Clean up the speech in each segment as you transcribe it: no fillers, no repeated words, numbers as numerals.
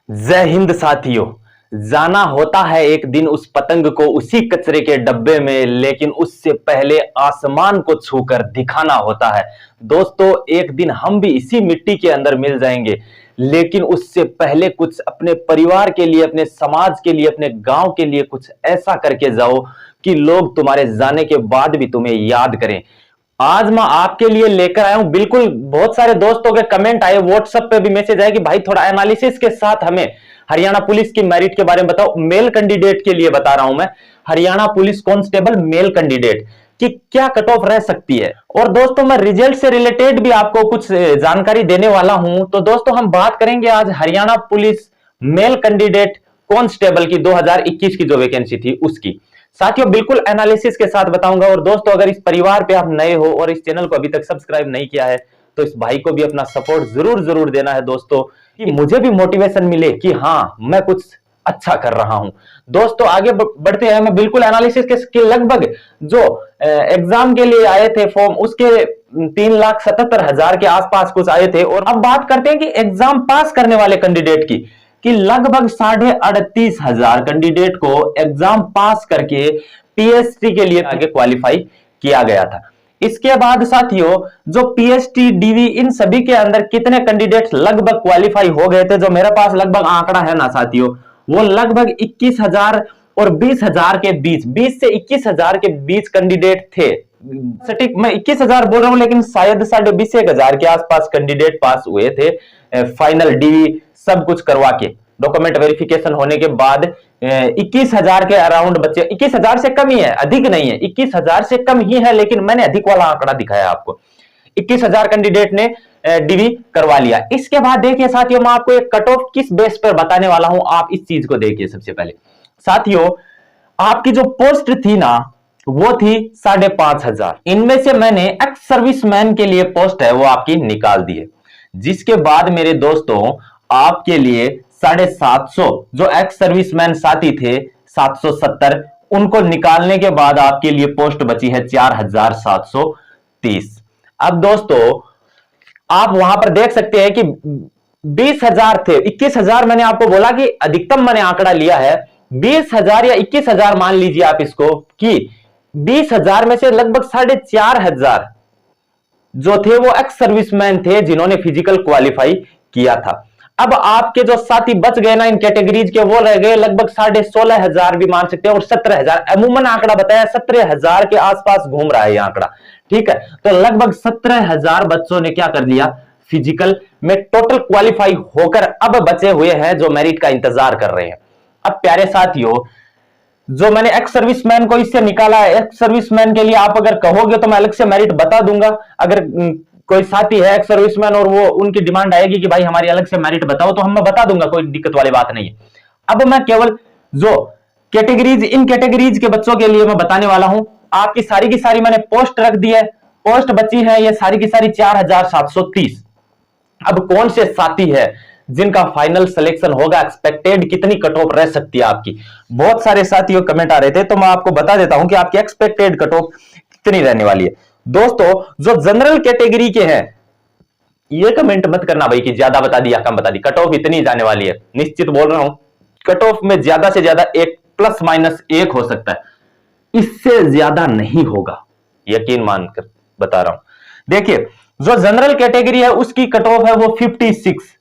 जय हिंद साथियों। जाना होता है एक दिन उस पतंग को उसी कचरे के डब्बे में, लेकिन उससे पहले आसमान को छूकर दिखाना होता है। दोस्तों, एक दिन हम भी इसी मिट्टी के अंदर मिल जाएंगे, लेकिन उससे पहले कुछ अपने परिवार के लिए, अपने समाज के लिए, अपने गांव के लिए कुछ ऐसा करके जाओ कि लोग तुम्हारे जाने के बाद भी तुम्हें याद करें। आज मैं आपके लिए लेकर आया हूं, बिल्कुल बहुत सारे दोस्तों के कमेंट आए, व्हाट्सएप पे भी मैसेज आए कि भाई थोड़ा एनालिसिस के साथ हमें हरियाणा पुलिस की मेरिट के बारे में बताओ। मेल कैंडिडेट के लिए बता रहा हूं मैं, Haryana police constable male candidate कि क्या कट ऑफ रह सकती है। और दोस्तों, मैं रिजल्ट से रिलेटेड भी आपको कुछ जानकारी देने वाला हूं। तो दोस्तों, हम बात करेंगे आज Haryana police male candidate constable की 2021 की जो वैकेंसी थी उसकी। साथियों, बिल्कुल एनालिसिस के साथ बताऊंगा। और दोस्तों, अगर इस परिवार पे आप नए हो और इस चैनल को अभी तक सब्सक्राइब नहीं किया है तो इस भाई को भी अपना सपोर्ट जरूर जरूर देना है दोस्तों, कि मुझे भी मोटिवेशन मिले कि हाँ, मैं कुछ अच्छा कर रहा हूं। दोस्तों, आगे बढ़ते हैं। मैं बिल्कुल एनालिसिस के लगभग जो एग्जाम के लिए आए थे फॉर्म, उसके 3,77,000 के आसपास कुछ आए थे। और अब बात करते हैं कि एग्जाम पास करने वाले कैंडिडेट की, कि लगभग 38,500 कैंडिडेट को एग्जाम पास करके पीएसटी के लिए आगे क्वालिफाई किया गया था। इसके बाद साथियों, जो पीएसटी डीवी इन सभी के अंदर कितने कैंडिडेट्स लगभग क्वालिफाई हो गए थे, जो मेरे पास लगभग आंकड़ा है ना साथियों, वो लगभग 21,000 और 20,000 के बीच, 20 से 21,000 के बीच कैंडिडेट थे। सटीक मैं 21,000 बोल रहा हूं, लेकिन शायद 20,500 के आसपास कैंडिडेट पास हुए थे फाइनल डीवी सब कुछ करवा के, डॉक्यूमेंट वेरिफिकेशन होने के बाद 21,000 के अराउंड बच्चे। 21,000 से कम ही है, अधिक नहीं है, 21,000 से कम ही है, लेकिन मैंने अधिक वाला आंकड़ा दिखाया आपको। 21,000 कैंडिडेट ने डीवी करवा लिया। इसके बाद देखिए साथियों, मैं आपको एक कट ऑफ किस बेस पर बताने वाला हूं, आप इस चीज को देखिए। सबसे पहले साथियों, आपकी जो पोस्ट थी ना, वो थी 5,500। इनमें से मैंने एक्स सर्विसमैन के लिए पोस्ट है वो आपकी निकाल दी है। जिसके बाद मेरे दोस्तों, आपके लिए 750 जो एक्स सर्विसमैन साथी थे, 770, उनको निकालने के बाद आपके लिए पोस्ट बची है 4,730। अब दोस्तों, आप वहां पर देख सकते हैं कि 20,000 थे, 21,000 मैंने आपको बोला कि अधिकतम मैंने आंकड़ा लिया है। 20,000 या 21,000 मान लीजिए आप इसको, कि 20,000 में से लगभग 4,500 जो थे वो एक्स सर्विसमैन थे जिन्होंने फिजिकल क्वालिफाई किया था। अब आपके जो साथी बच गए ना इन कैटेगरीज के, वो रह गए लगभग 16,500 भी मान सकते हैं, और 17,000 अमूमन आंकड़ा बताया, 17,000 के आसपास घूम रहा है ये आंकड़ा। ठीक है, तो लगभग 17,000 बच्चों ने क्या कर लिया, फिजिकल में टोटल क्वालिफाई होकर अब बचे हुए हैं जो मेरिट का इंतजार कर रहे हैं। अब प्यारे साथियों, जो मैंने एक्स सर्विसमैन को इससे निकाला है, एक्स सर्विसमैन के लिए आप अगर कहोगे तो मैं अलग से मेरिट बता दूंगा। अगर कोई साथी है एक्स सर्विसमैन और वो उनकी डिमांड आएगी कि भाई हमारी अलग से मेरिट बताओ, तो हम मैं बता दूंगा, कोई दिक्कत वाली बात नहीं है। अब मैं केवल जो कैटेगरीज, इन कैटेगरीज के बच्चों के लिए मैं बताने वाला हूं। आपकी सारी की सारी मैंने पोस्ट रख दी है, पोस्ट बची है ये सारी की सारी 4,730। अब कौन से साथी है जिनका फाइनल सिलेक्शन होगा, एक्सपेक्टेड कितनी कट ऑफ रह सकती है आपकी। बहुत सारे साथियों कमेंट आ रहे थे, तो मैं आपको बता देता हूं कि आपकी एक्सपेक्टेड कट ऑफ कितनी रहने वाली है। दोस्तों, जो जनरल कैटेगरी के हैं, ये कमेंट मत करना भाई कि ज्यादा बता दिया कम बता दी, कट ऑफ इतनी जाने वाली है, निश्चित बोल रहा हूं। कट ऑफ में ज्यादा से ज्यादा एक प्लस माइनस 1 हो सकता है, इससे ज्यादा नहीं होगा, यकीन मानकर बता रहा हूं। देखिए, जो जनरल कैटेगरी है उसकी कट ऑफ है वो 56,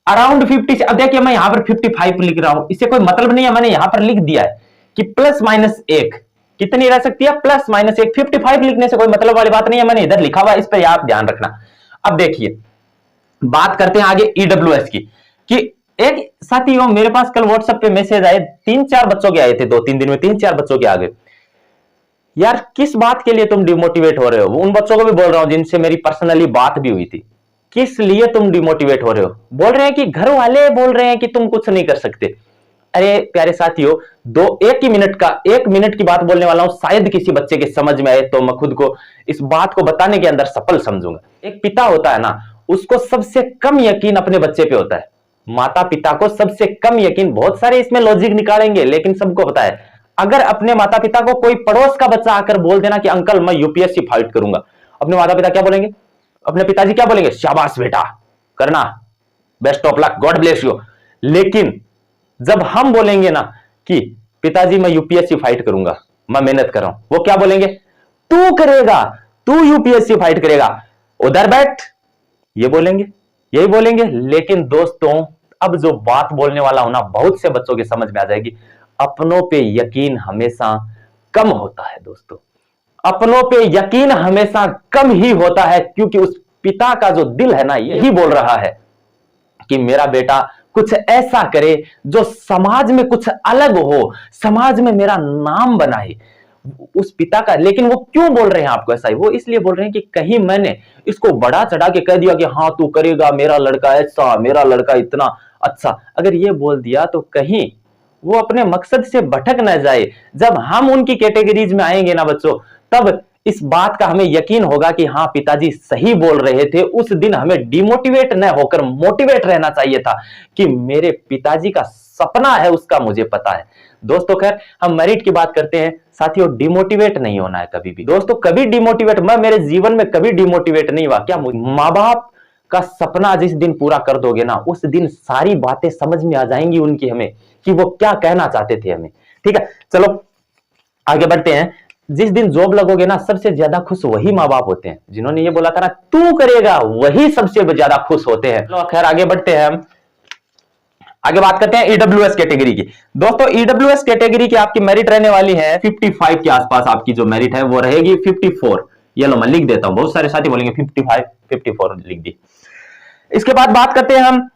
अराउंड 50। अब देखिए, मैं यहां पर 55 लिख रहा हूं, इससे कोई मतलब नहीं है, मैंने यहां पर लिख दिया है कि प्लस माइनस 1 कितनी रह सकती है, प्लस माइनस 1। 55 लिखने से कोई मतलब वाली बात नहीं है, मैंने इधर लिखा हुआ, इस पर आप ध्यान रखना। अब देखिए, बात करते हैं आगे ईडब्ल्यूएस की, कि एक साथियों मेरे पास कल व्हाट्सएप पे मैसेज आए, 3-4 बच्चों के आए थे, 2-3 दिन में 3-4 बच्चों के आ गए। यार, किस बात के लिए तुम डिमोटिवेट हो रहे हो? उन बच्चों को भी बोल रहा हूं जिनसे मेरी पर्सनली बात भी हुई थी। किस लिए तुम डिमोटिवेट हो रहे हो? बोल रहे हैं कि घर वाले बोल रहे हैं कि तुम कुछ नहीं कर सकते। अरे प्यारे साथियों, एक मिनट की बात बोलने वाला हूं, शायद किसी बच्चे के समझ में आए तो मैं खुद को इस बात को बताने के अंदर सफल समझूंगा। एक पिता होता है ना, उसको सबसे कम यकीन अपने बच्चे पे होता है। माता पिता को सबसे कम यकीन, बहुत सारे इसमें लॉजिक निकालेंगे, लेकिन सबको पता है, अगर अपने माता पिता को कोई पड़ोस का बच्चा आकर बोल देना कि अंकल मैं यूपीएससी फाइट करूंगा, अपने माता पिता क्या बोलेंगे? अपने पिताजी क्या बोलेंगे? शाबाश बेटा, करना, best of luck, God bless you. लेकिन जब हम बोलेंगे ना कि पिताजी मैं यूपीएससी फाइट करूंगा, मैं मेहनत कर रहा हूं, वो क्या बोलेंगे? तू करेगा, तू यूपीएससी फाइट करेगा, उधर बैठ, ये बोलेंगे, यही बोलेंगे। लेकिन दोस्तों अब जो बात बोलने वाला हूं ना, बहुत से बच्चों के समझ में आ जाएगी। अपनों पे यकीन हमेशा कम होता है दोस्तों, अपनों पे यकीन हमेशा कम ही होता है, क्योंकि उस पिता का जो दिल है ना, यही बोल रहा है कि मेरा बेटा कुछ ऐसा करे जो समाज में कुछ अलग हो, समाज में मेरा नाम बनाए, उस पिता का। लेकिन वो क्यों बोल रहे हैं आपको ऐसा ही? वो इसलिए बोल रहे हैं कि कहीं मैंने इसको बढ़ा चढ़ा के कह दिया कि हाँ तू करेगा, मेरा लड़का ऐसा, मेरा लड़का इतना अच्छा, अगर ये बोल दिया तो कहीं वो अपने मकसद से भटक न जाए। जब हम उनकी कैटेगरीज में आएंगे ना बच्चों, तब इस बात का हमें यकीन होगा कि हाँ पिताजी सही बोल रहे थे। उस दिन हमें डिमोटिवेट न होकर मोटिवेट रहना चाहिए था कि मेरे पिताजी का सपना है, उसका मुझे पता है। दोस्तों खैर हम मेरिट की बात करते हैं साथियों, डिमोटिवेट नहीं होना है कभी भी दोस्तों, कभी डिमोटिवेट, मैं मेरे जीवन में कभी डिमोटिवेट नहीं हुआ। क्या माँ बाप का सपना जिस दिन पूरा कर दोगे ना, उस दिन सारी बातें समझ में आ जाएंगी उनकी, हमें कि वो क्या कहना चाहते थे हमें। ठीक है, चलो आगे बढ़ते हैं। जिस दिन जॉब लगोगे ना, सबसे ज्यादा खुश वही माँ बाप होते हैं जिन्होंने ये बोला था ना तू करेगा, वही सबसे ज्यादा खुश होते हैं। चलो खैर आगे बढ़ते हैं, हम आगे बात करते हैं ईडब्ल्यूएस कैटेगरी की। दोस्तों ईडब्ल्यूएस कैटेगरी की आपकी मेरिट रहने वाली है 55 के आसपास, आपकी जो मेरिट है वो रहेगी 54। ये लो मैं लिख देता हूं, बहुत सारे साथी बोलेंगे 55 54 लिख दी। इसके बाद बात करते हैं हम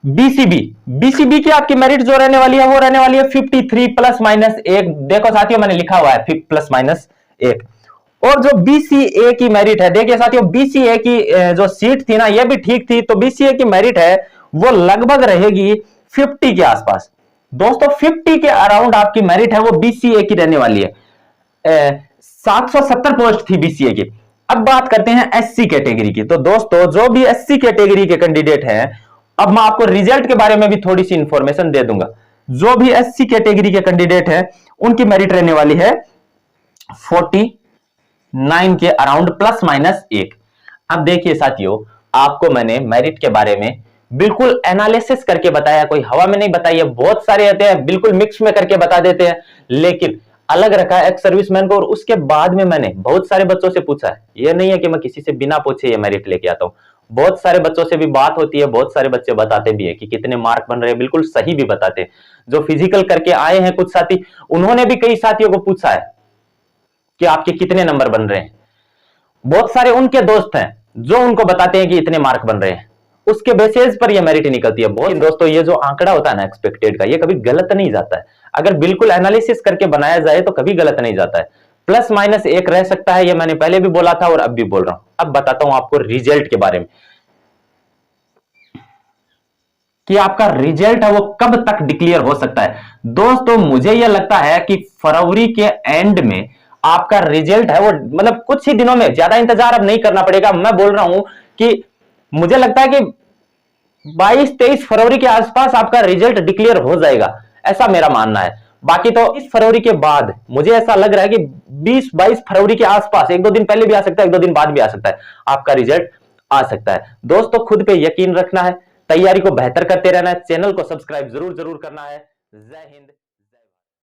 बीसीबी। बीसीबी की आपकी मेरिट जो रहने वाली है वो रहने वाली है 53 प्लस माइनस 1। देखो साथियों मैंने लिखा हुआ है प्लस माइनस 1। और जो बीसीए की मेरिट है, देखिए साथियों बीसीए की जो सीट थी ना ये भी ठीक थी, तो बीसीए की मेरिट है वो लगभग रहेगी 50 के आसपास। दोस्तों 50 के अराउंड आपकी मेरिट है वो बीसीए की रहने वाली है। 770 पोस्ट थी बीसीए की। अब बात करते हैं एससी कैटेगरी की। तो दोस्तों जो भी एससी कैटेगरी के कैंडिडेट हैं, अब मैं आपको रिजल्ट के बारे में भी थोड़ी सी इंफॉर्मेशन दे दूंगा। जो भी एससी कैटेगरी के कैंडिडेट हैं उनकी मेरिट रहने वाली है 49 के अराउंड प्लस माइनस 1। अब देखिए साथियों, आपको मैंने मेरिट के बारे में बिल्कुल एनालिसिस करके बताया, कोई हवा में नहीं बताई है। बहुत सारे आते हैं बिल्कुल मिक्स में करके बता देते हैं, लेकिन अलग रखा है एक सर्विसमैन को। और उसके बाद में मैंने बहुत सारे बच्चों से पूछा है, यह नहीं है कि मैं किसी से बिना पूछे ये मेरिट लेके आता हूं। बहुत सारे बच्चों से भी बात होती है, बहुत सारे बच्चे बताते भी है कि कितने मार्क बन रहे हैं, बिल्कुल सही भी बताते हैं। जो फिजिकल करके आए हैं कुछ साथी, उन्होंने भी कई साथियों को पूछा है कि आपके कितने नंबर बन रहे हैं। बहुत सारे उनके दोस्त हैं जो उनको बताते हैं कि इतने मार्क बन रहे हैं, उसके बेसिस पर ये मेरिट निकलती है। बहुत दोस्तों ये जो आंकड़ा होता है ना एक्सपेक्टेड का, ये कभी गलत नहीं जाता है। अगर बिल्कुल एनालिसिस करके बनाया जाए तो कभी गलत नहीं जाता है। प्लस माइनस 1 रह सकता है, ये मैंने पहले भी बोला था और अब भी बोल रहा हूं। अब बताता हूं आपको रिजल्ट के बारे में कि आपका रिजल्ट है वो कब तक डिक्लेयर हो सकता है। दोस्तों मुझे यह लगता है कि फरवरी के एंड में आपका रिजल्ट है वो, मतलब कुछ ही दिनों में, ज्यादा इंतजार अब नहीं करना पड़ेगा। मैं बोल रहा हूं कि मुझे लगता है कि 22-23 फरवरी के आसपास आपका रिजल्ट डिक्लेयर हो जाएगा, ऐसा मेरा मानना है। बाकी तो इस फरवरी के बाद मुझे ऐसा लग रहा है कि 20-22 फरवरी के आसपास, 1-2 दिन पहले भी आ सकता है, 1-2 दिन बाद भी आ सकता है, आपका रिजल्ट आ सकता है। दोस्तों खुद पे यकीन रखना है, तैयारी को बेहतर करते रहना है, चैनल को सब्सक्राइब जरूर करना है। जय हिंद।